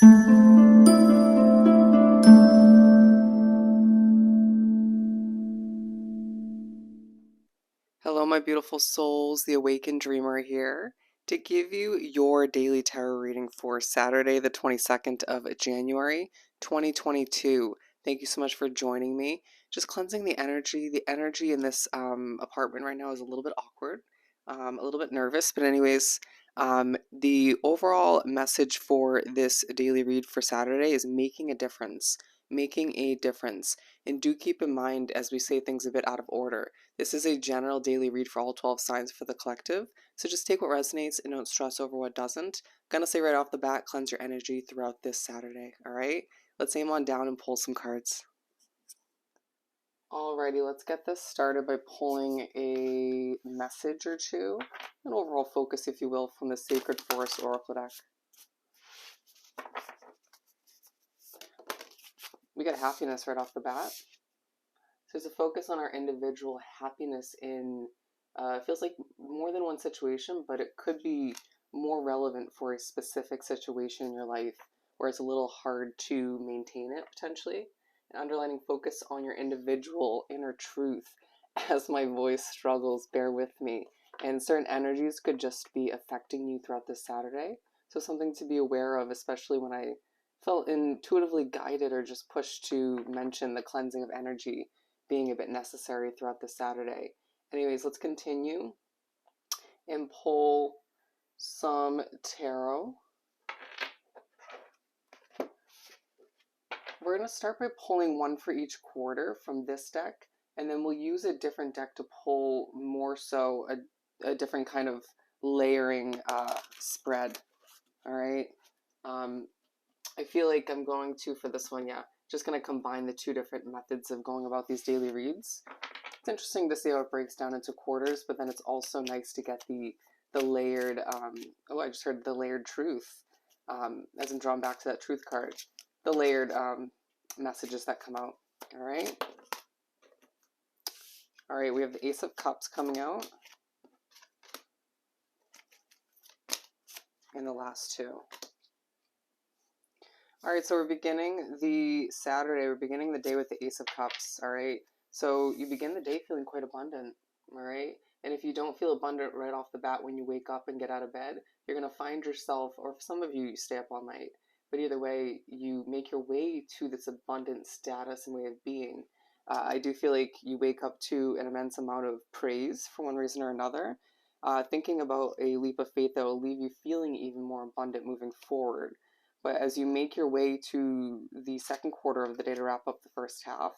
Hello, my beautiful souls. The Awakened Dreamer here to give you your daily tarot reading for Saturday, the 22nd of January, 2022. Thank you so much for joining me. Just cleansing the energy. The energy in this apartment right now is a little bit awkward, a little bit nervous, but anyways, the overall message for this daily read for Saturday is making a difference. Making a difference. And do keep in mind as we say things a bit out of order. This is a general daily read for all 12 signs for the collective, so just take what resonates and don't stress over what doesn't. I'm gonna say right off the bat, cleanse your energy throughout this Saturday, alright? Let's aim on down and pull some cards. Alrighty, let's get this started by pulling a message or two, an overall focus, if you will, from the Sacred Forest Oracle deck. We got happiness right off the bat. So there's a focus on our individual happiness in, feels like more than one situation, but it could be more relevant for a specific situation in your life where it's a little hard to maintain it potentially. An underlining focus on your individual inner truth. As my voice struggles, bear with me. And certain energies could just be affecting you throughout this Saturday. So something to be aware of, especially when I felt intuitively guided or just pushed to mention the cleansing of energy being a bit necessary throughout this Saturday. Anyways, let's continue and pull some tarot. We're going to start by pulling one for each quarter from this deck, and then we'll use a different deck to pull more so a different kind of layering spread. All right. I feel like I'm going to, for this one, just going to combine the two different methods of going about these daily reads. It's interesting to see how it breaks down into quarters, but then it's also nice to get the layered, I just heard the layered truth, as I'm drawn back to that truth card. The layered messages that come out, all right? All right, we have the Ace of Cups coming out. And the last two. All right, so we're beginning the Saturday, we're beginning the day with the Ace of Cups, all right? So you begin the day feeling quite abundant, all right? And if you don't feel abundant right off the bat when you wake up and get out of bed, you're going to find yourself, or for some of you, you stay up all night, but either way, you make your way to this abundant status and way of being. I do feel like you wake up to an immense amount of praise for one reason or another, thinking about a leap of faith that will leave you feeling even more abundant moving forward. But as you make your way to the second quarter of the day to wrap up the first half,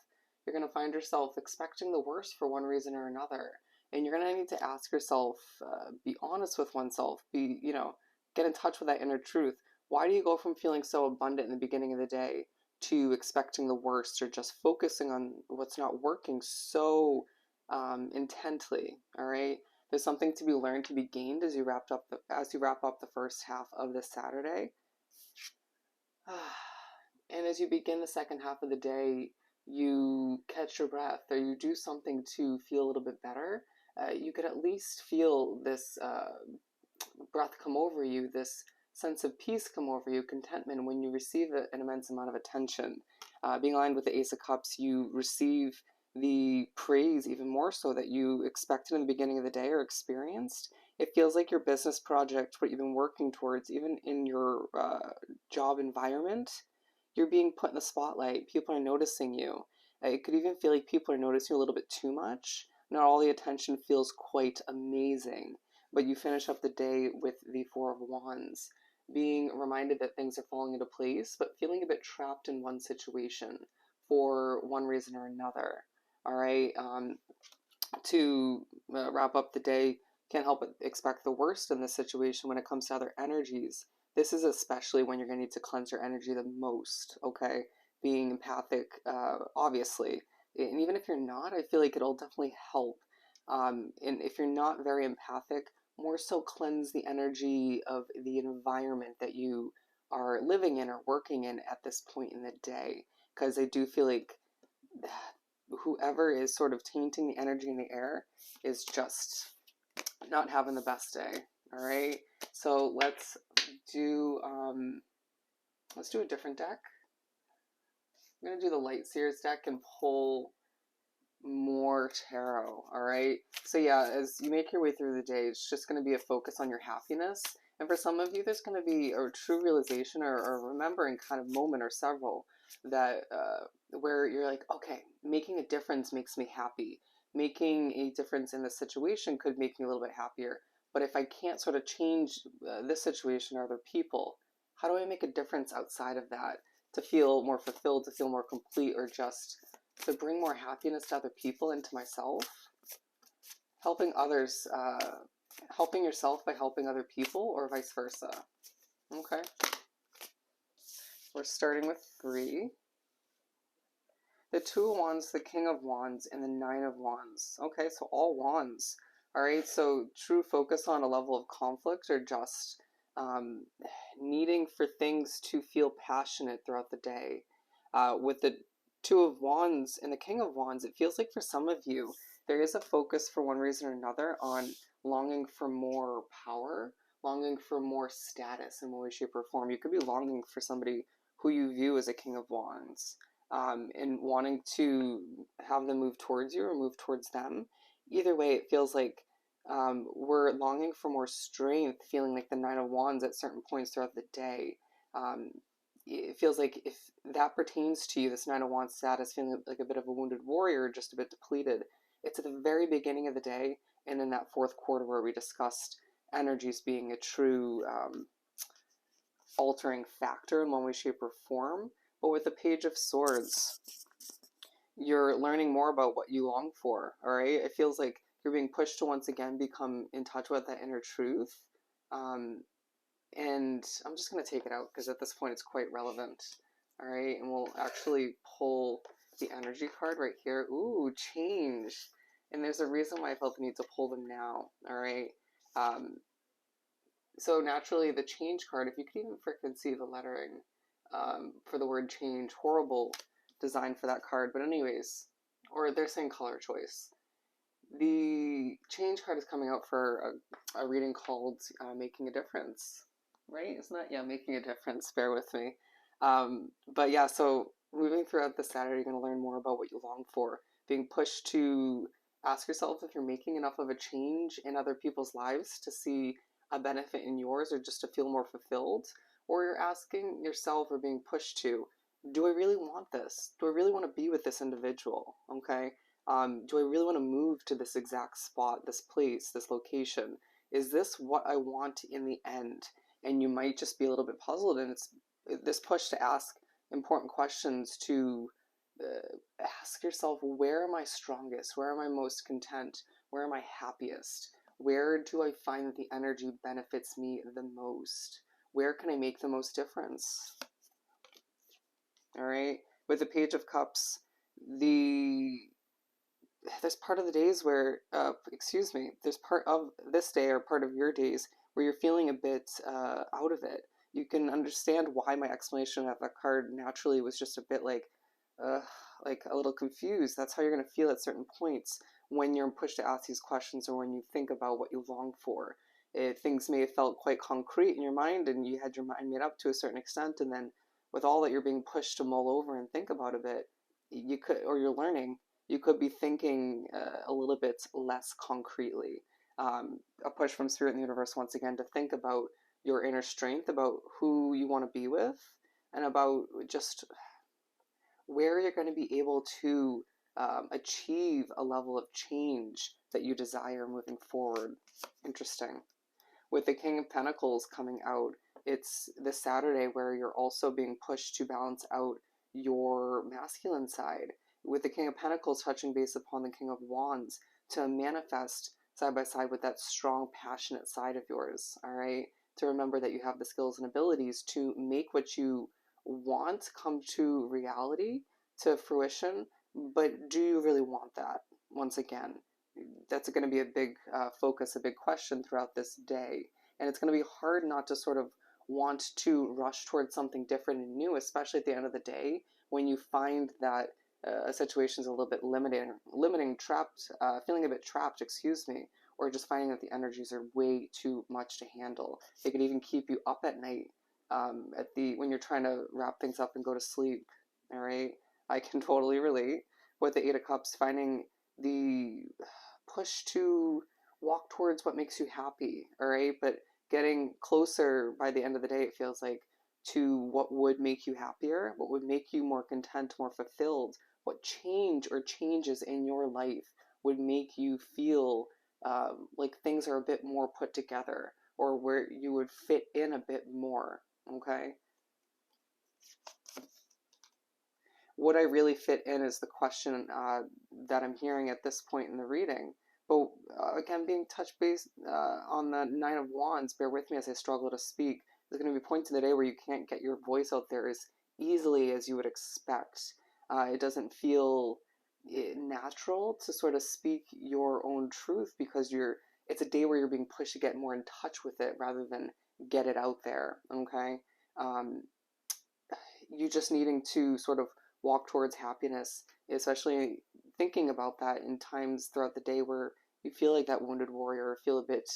you're going to find yourself expecting the worst for one reason or another. And you're going to need to ask yourself, be honest with oneself, get in touch with that inner truth. Why do you go from feeling so abundant in the beginning of the day to expecting the worst, or just focusing on what's not working so intently? All right. There's something to be learned, to be gained as you wrap up the first half of this Saturday. And as you begin the second half of the day, you catch your breath or you do something to feel a little bit better. You could at least feel this breath come over you, this sense of peace come over you, contentment when you receive an immense amount of attention. Being aligned with the Ace of Cups, you receive the praise even more so that you expected in the beginning of the day or experienced. It feels like your business project, what you've been working towards, even in your job environment, you're being put in the spotlight. People are noticing you. It could even feel like people are noticing you a little bit too much. Not all the attention feels quite amazing, but you finish up the day with the Four of Wands, being reminded that things are falling into place, but feeling a bit trapped in one situation for one reason or another. All right, to wrap up the day, can't help but expect the worst in this situation when it comes to other energies. This is especially when you're going to need to cleanse your energy the most, okay? Being empathic, obviously. And even if you're not, I feel like it'll definitely help. And if you're not very empathic, more so cleanse the energy of the environment that you are living in or working in at this point in the day. Because I do feel like whoever is sort of tainting the energy in the air is just not having the best day. All right, so let's do Let's do a different deck. I'm going to do the Light Seers deck and pull more tarot, all right? So yeah, as you make your way through the day, it's just going to be a focus on your happiness. And for some of you, there's going to be a true realization or remembering kind of moment or several that where you're like, okay, making a difference makes me happy. Making a difference in the situation could make me a little bit happier. But if I can't sort of change this situation or other people, how do I make a difference outside of that to feel more fulfilled, to feel more complete, or just to bring more happiness to other people and to myself? Helping others, helping yourself by helping other people, or vice versa. Okay. We're starting with 3. The 2 of Wands, the King of Wands, and the 9 of Wands. Okay, so all Wands. All right, so true focus on a level of conflict or just needing for things to feel passionate throughout the day. With the 2 of Wands and the King of Wands, it feels like for some of you, there is a focus for one reason or another on longing for more power, longing for more status in one way, shape, or form. You could be longing for somebody who you view as a King of Wands, and wanting to have them move towards you or move towards them. Either way, it feels like we're longing for more strength, feeling like the 9 of Wands at certain points throughout the day. It feels like if that pertains to you, this 9 of Wands status, feeling like a bit of a wounded warrior, just a bit depleted, it's at the very beginning of the day and in that 4th quarter where we discussed energies being a true altering factor in one way, shape, or form. But with the Page of Swords, you're learning more about what you long for, all right? It feels like you're being pushed to once again become in touch with that inner truth. And I'm just going to take it out because at this point it's quite relevant, all right? And we'll actually pull the energy card right here. Ooh, change. And there's a reason why I felt the need to pull them now, all right? So naturally, the change card, if you could even frickin' see the lettering for the word change, horrible design for that card. But anyways, or they're saying color choice. The change card is coming out for a reading called Making a Difference, right? Isn't that? Yeah, Making a Difference. Bear with me. But yeah, so moving throughout the Saturday, you're going to learn more about what you long for. Being pushed to ask yourself if you're making enough of a change in other people's lives to see a benefit in yours or just to feel more fulfilled. Or you're asking yourself or being pushed to, do I really want this? Do I really want to be with this individual? Okay. Do I really want to move to this exact spot, this place, this location? Is this what I want in the end? And you might just be a little bit puzzled, and it's this push to ask important questions, to ask yourself, where am I strongest? Where am I most content? Where am I happiest? Where do I find that the energy benefits me the most? Where can I make the most difference? All right. With the Page of Cups, there's part of the days where, there's part of this day or part of your days where you're feeling a bit out of it. You can understand why my explanation of that card naturally was just a bit like a little confused. That's how you're going to feel at certain points when you're pushed to ask these questions or when you think about what you long for. Things may have felt quite concrete in your mind and you had your mind made up to a certain extent, and then with all that you're being pushed to mull over and think about a bit, you're learning, you could be thinking a little bit less concretely. A push from Spirit and the universe once again to think about your inner strength, about who you want to be with, and about just where you're going to be able to achieve a level of change that you desire moving forward. Interesting. With the King of Pentacles coming out, it's the Saturday where you're also being pushed to balance out your masculine side. With the King of Pentacles touching base upon the King of Wands to manifest side by side with that strong, passionate side of yours, all right? To remember that you have the skills and abilities to make what you want come to reality, to fruition, but do you really want that? Once again, that's going to be a big focus, a big question throughout this day. And it's going to be hard not to sort of want to rush towards something different and new, especially at the end of the day when you find that a situation is a little bit limiting, trapped, feeling a bit trapped, or just finding that the energies are way too much to handle. They could even keep you up at night when you're trying to wrap things up and go to sleep. All right, I can totally relate with the Eight of Cups, finding the push to walk towards what makes you happy. All right, but getting closer by the end of the day, it feels like, to what would make you happier, what would make you more content, more fulfilled, what change or changes in your life would make you feel like things are a bit more put together, or where you would fit in a bit more. Okay. Would I really fit in is the question that I'm hearing at this point in the reading. But again, being touch base on the Nine of Wands, bear with me as I struggle to speak. There's going to be points in the day where you can't get your voice out there as easily as you would expect. It doesn't feel natural to sort of speak your own truth because it's a day where you're being pushed to get more in touch with it rather than get it out there. Okay. Um, you just needing to sort of walk towards happiness, especially thinking about that in times throughout the day where you feel like that wounded warrior, or feel a bit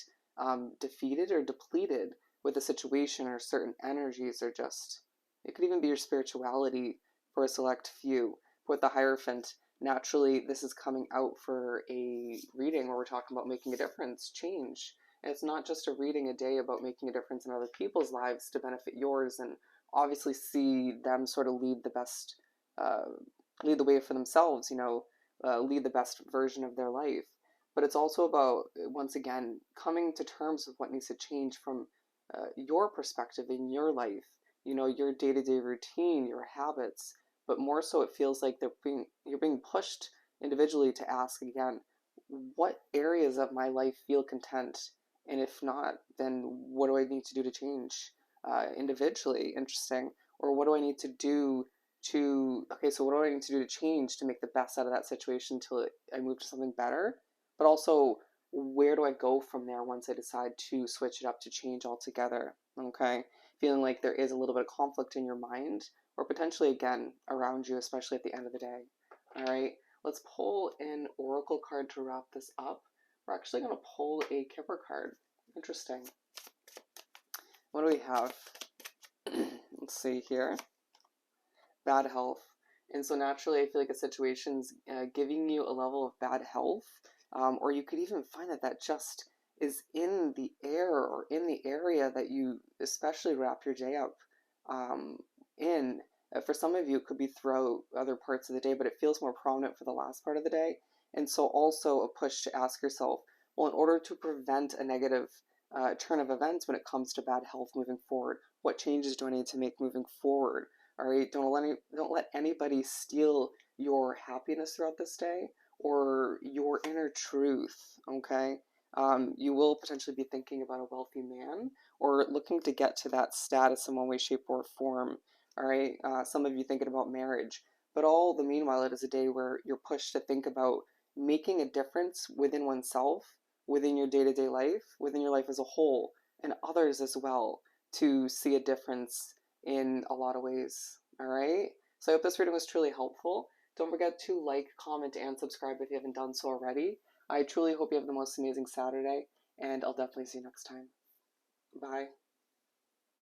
defeated or depleted with a situation, or certain energies, or just, it could even be your spirituality for a select few. With the Hierophant, naturally, this is coming out for a reading where we're talking about making a difference, change. And it's not just a reading a day about making a difference in other people's lives to benefit yours, and obviously see them sort of uh, lead the way for themselves, lead the best version of their life. But it's also about, once again, coming to terms with what needs to change from your perspective in your life, your day-to-day routine, your habits. But more so, it feels like you're being pushed individually to ask again, what areas of my life feel content? And if not, then what do I need to do to change? Individually. Interesting. Or what do I need to do okay, so what do I need to do to change to make the best out of that situation until I move to something better? But also, where do I go from there once I decide to switch it up, to change altogether? Okay. Feeling like there is a little bit of conflict in your mind, or potentially again around you, especially at the end of the day. All right. Let's pull an oracle card to wrap this up. We're actually going to pull a Kipper card. Interesting. What do we have? Let's see here. Bad health. And so naturally, I feel like a situation's giving you a level of bad health, or you could even find that just is in the air, or in the area that you especially wrap your day up in. For some of you, it could be throughout other parts of the day, but it feels more prominent for the last part of the day. And so also a push to ask yourself, well, in order to prevent a negative turn of events when it comes to bad health moving forward, what changes do I need to make moving forward? All right, don't let anybody steal your happiness throughout this day, or your inner truth. Okay, you will potentially be thinking about a wealthy man, or looking to get to that status in one way, shape, or form. All right, some of you thinking about marriage, but all the meanwhile, it is a day where you're pushed to think about making a difference within oneself, within your day-to-day life, within your life as a whole, and others as well, to see a difference in a lot of ways. All right. So I hope this reading was truly helpful. Don't forget to like, comment, and subscribe if you haven't done so already. I truly hope you have the most amazing Saturday, and I'll definitely see you next time. Bye.